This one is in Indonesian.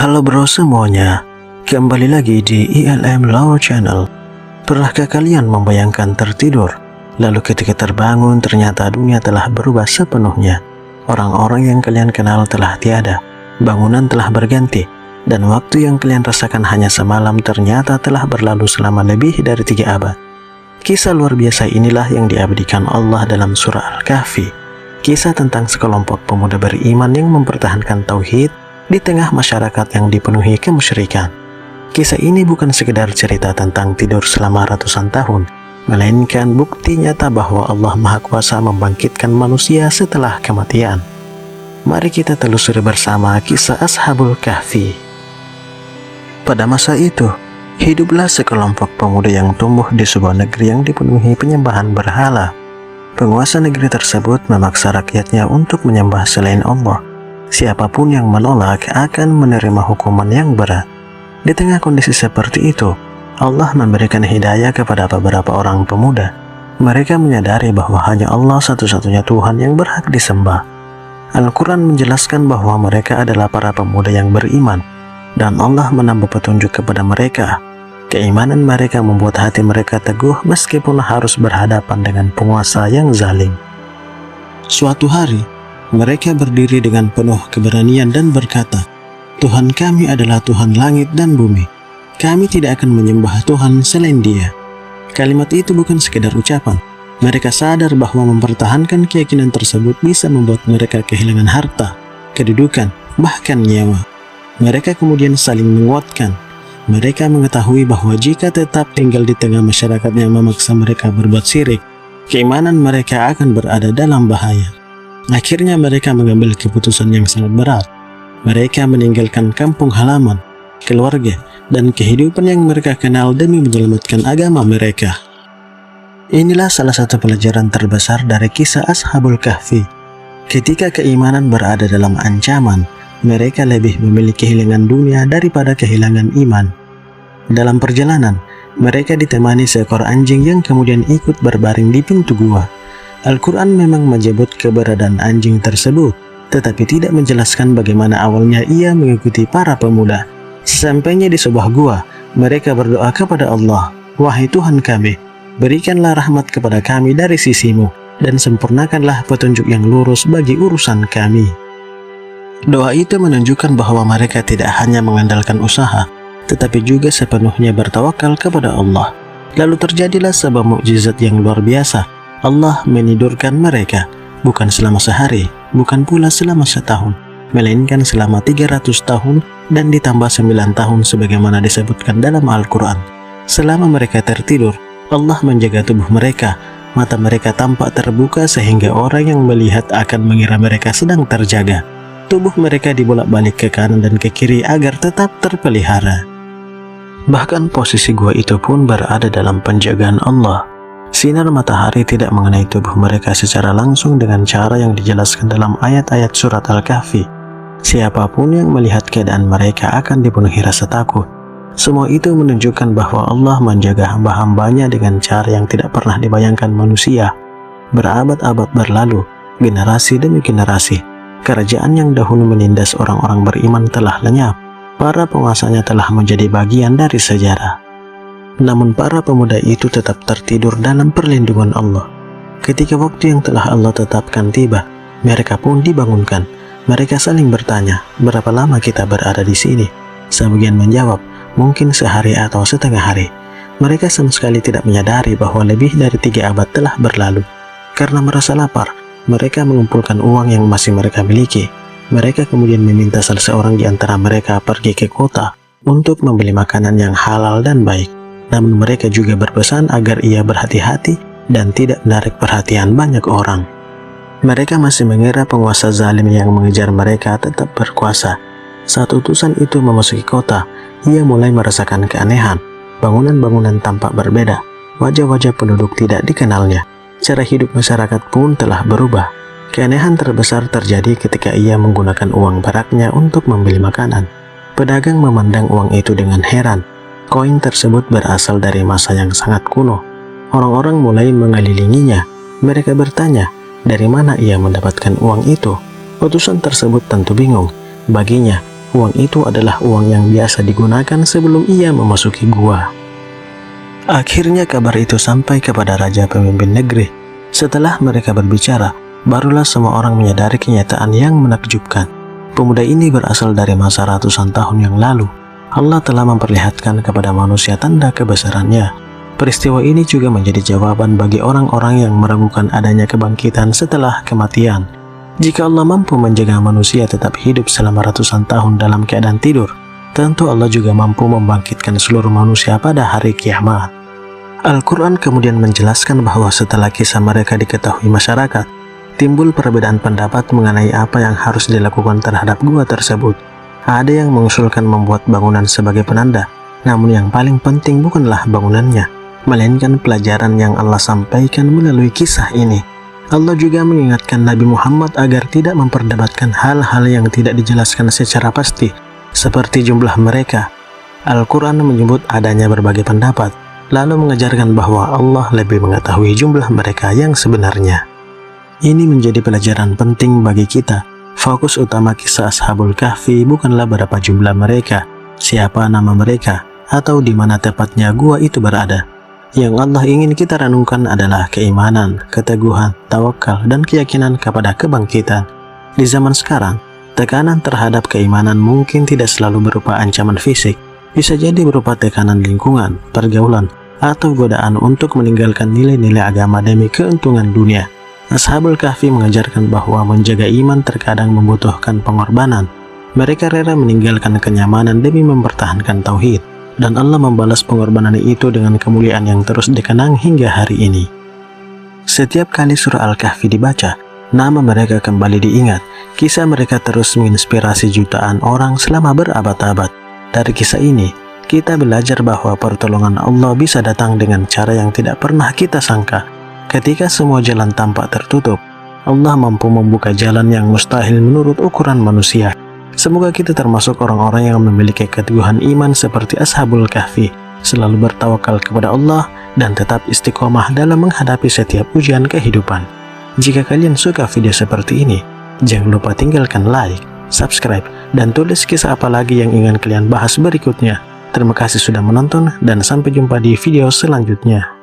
Halo bro semuanya, kembali lagi di ILM Law Channel. Pernahkah kalian membayangkan tertidur, lalu ketika terbangun ternyata dunia telah berubah sepenuhnya? Orang-orang yang kalian kenal telah tiada, bangunan telah berganti, dan waktu yang kalian rasakan hanya semalam ternyata telah berlalu selama lebih dari 3 abad. Kisah luar biasa inilah yang diabadikan Allah dalam surah Al-Kahfi. Kisah tentang sekelompok pemuda beriman yang mempertahankan tauhid di tengah masyarakat yang dipenuhi kemusyrikan. Kisah ini bukan sekedar cerita tentang tidur selama ratusan tahun, melainkan bukti nyata bahwa Allah Maha Kuasa membangkitkan manusia setelah kematian. Mari kita telusuri bersama kisah Ashabul Kahfi. Pada masa itu, hiduplah sekelompok pemuda yang tumbuh di sebuah negeri yang dipenuhi penyembahan berhala. Penguasa negeri tersebut memaksa rakyatnya untuk menyembah selain Allah. Siapapun yang menolak akan menerima hukuman yang berat. Di tengah kondisi seperti itu, Allah memberikan hidayah kepada beberapa orang pemuda. Mereka menyadari bahwa hanya Allah satu-satunya Tuhan yang berhak disembah. Al-Quran menjelaskan bahwa mereka adalah para pemuda yang beriman, dan Allah menambah petunjuk kepada mereka. Keimanan mereka membuat hati mereka teguh meskipun harus berhadapan dengan penguasa yang zalim. Suatu hari, mereka berdiri dengan penuh keberanian dan berkata, "Tuhan kami adalah Tuhan langit dan bumi. Kami tidak akan menyembah Tuhan selain Dia." Kalimat itu bukan sekedar ucapan. Mereka sadar bahwa mempertahankan keyakinan tersebut bisa membuat mereka kehilangan harta, kedudukan, bahkan nyawa. Mereka kemudian saling menguatkan. Mereka mengetahui bahwa jika tetap tinggal di tengah masyarakat yang memaksa mereka berbuat syirik, keimanan mereka akan berada dalam bahaya. Akhirnya mereka mengambil keputusan yang sangat berat. Mereka meninggalkan kampung halaman, keluarga, dan kehidupan yang mereka kenal demi menyelamatkan agama mereka. Inilah salah satu pelajaran terbesar dari kisah Ashabul Kahfi. Ketika keimanan berada dalam ancaman, mereka lebih memilih kehilangan dunia daripada kehilangan iman. Dalam perjalanan, mereka ditemani seekor anjing yang kemudian ikut berbaring di pintu gua. Al-Quran memang menyebut keberadaan anjing tersebut, tetapi tidak menjelaskan bagaimana awalnya ia mengikuti para pemuda. Sesampainya di sebuah gua, mereka berdoa kepada Allah, "Wahai Tuhan kami, berikanlah rahmat kepada kami dari sisimu, dan sempurnakanlah petunjuk yang lurus bagi urusan kami." Doa itu menunjukkan bahwa mereka tidak hanya mengandalkan usaha, tetapi juga sepenuhnya bertawakal kepada Allah. Lalu terjadilah sebuah mukjizat yang luar biasa. Allah menidurkan mereka, bukan selama sehari, bukan pula selama setahun, melainkan selama 300 tahun dan ditambah 9 tahun sebagaimana disebutkan dalam Al-Quran. Selama mereka tertidur, Allah menjaga tubuh mereka. Mata mereka tampak terbuka sehingga orang yang melihat akan mengira mereka sedang terjaga. Tubuh mereka dibolak-balik ke kanan dan ke kiri agar tetap terpelihara. Bahkan posisi gua itu pun berada dalam penjagaan Allah. Sinar matahari tidak mengenai tubuh mereka secara langsung dengan cara yang dijelaskan dalam ayat-ayat surat Al-Kahfi. Siapapun yang melihat keadaan mereka akan dipenuhi rasa takut. Semua itu menunjukkan bahwa Allah menjaga hamba-hambanya dengan cara yang tidak pernah dibayangkan manusia. Berabad-abad berlalu, generasi demi generasi, kerajaan yang dahulu menindas orang-orang beriman telah lenyap. Para penguasanya telah menjadi bagian dari sejarah. Namun para pemuda itu tetap tertidur dalam perlindungan Allah. Ketika waktu yang telah Allah tetapkan tiba, mereka pun dibangunkan. Mereka saling bertanya, "Berapa lama kita berada di sini?" Sebagian menjawab, "Mungkin sehari atau setengah hari." Mereka sama sekali tidak menyadari bahwa lebih dari 3 abad telah berlalu. Karena merasa lapar, mereka mengumpulkan uang yang masih mereka miliki. Mereka kemudian meminta salah seorang di antara mereka pergi ke kota untuk membeli makanan yang halal dan baik. Namun mereka juga berpesan agar ia berhati-hati dan tidak menarik perhatian banyak orang. Mereka masih mengira penguasa zalim yang mengejar mereka tetap berkuasa. Saat utusan itu memasuki kota, ia mulai merasakan keanehan. Bangunan-bangunan tampak berbeda, wajah-wajah penduduk tidak dikenalnya. Cara hidup masyarakat pun telah berubah. Keanehan terbesar terjadi ketika ia menggunakan uang peraknya untuk membeli makanan. Pedagang memandang uang itu dengan heran. Koin tersebut berasal dari masa yang sangat kuno. Orang-orang mulai mengelilinginya. Mereka bertanya, dari mana ia mendapatkan uang itu? Utusan tersebut tentu bingung. Baginya, uang itu adalah uang yang biasa digunakan sebelum ia memasuki gua. Akhirnya kabar itu sampai kepada raja pemimpin negeri. Setelah mereka berbicara, barulah semua orang menyadari kenyataan yang menakjubkan. Pemuda ini berasal dari masa ratusan tahun yang lalu. Allah telah memperlihatkan kepada manusia tanda kebesarannya. Peristiwa ini juga menjadi jawaban bagi orang-orang yang meragukan adanya kebangkitan setelah kematian. Jika Allah mampu menjaga manusia tetap hidup selama ratusan tahun dalam keadaan tidur, tentu Allah juga mampu membangkitkan seluruh manusia pada hari kiamat. Al-Quran kemudian menjelaskan bahwa setelah kisah mereka diketahui masyarakat, timbul perbedaan pendapat mengenai apa yang harus dilakukan terhadap gua tersebut. Ada yang mengusulkan membuat bangunan sebagai penanda, namun yang paling penting bukanlah bangunannya, melainkan pelajaran yang Allah sampaikan melalui kisah ini. Allah juga mengingatkan Nabi Muhammad agar tidak memperdebatkan hal-hal yang tidak dijelaskan secara pasti, seperti jumlah mereka. Al-Quran menyebut adanya berbagai pendapat, lalu mengajarkan bahwa Allah lebih mengetahui jumlah mereka yang sebenarnya. Ini menjadi pelajaran penting bagi kita. Fokus utama kisah Ashabul Kahfi bukanlah berapa jumlah mereka, siapa nama mereka, atau di mana tepatnya gua itu berada. Yang Allah ingin kita renungkan adalah keimanan, keteguhan, tawakal, dan keyakinan kepada kebangkitan. Di zaman sekarang, tekanan terhadap keimanan mungkin tidak selalu berupa ancaman fisik, bisa jadi berupa tekanan lingkungan, pergaulan, atau godaan untuk meninggalkan nilai-nilai agama demi keuntungan dunia. Ashabul Kahfi mengajarkan bahwa menjaga iman terkadang membutuhkan pengorbanan. Mereka rela meninggalkan kenyamanan demi mempertahankan tauhid. Dan Allah membalas pengorbanan itu dengan kemuliaan yang terus dikenang hingga hari ini. Setiap kali surah Al-Kahfi dibaca, nama mereka kembali diingat. Kisah mereka terus menginspirasi jutaan orang selama berabad-abad. Dari kisah ini, kita belajar bahwa pertolongan Allah bisa datang dengan cara yang tidak pernah kita sangka. Ketika semua jalan tampak tertutup, Allah mampu membuka jalan yang mustahil menurut ukuran manusia. Semoga kita termasuk orang-orang yang memiliki keteguhan iman seperti Ashabul Kahfi, selalu bertawakal kepada Allah dan tetap istiqomah dalam menghadapi setiap ujian kehidupan. Jika kalian suka video seperti ini, jangan lupa tinggalkan like, subscribe, dan tulis kisah apa lagi yang ingin kalian bahas berikutnya. Terima kasih sudah menonton dan sampai jumpa di video selanjutnya.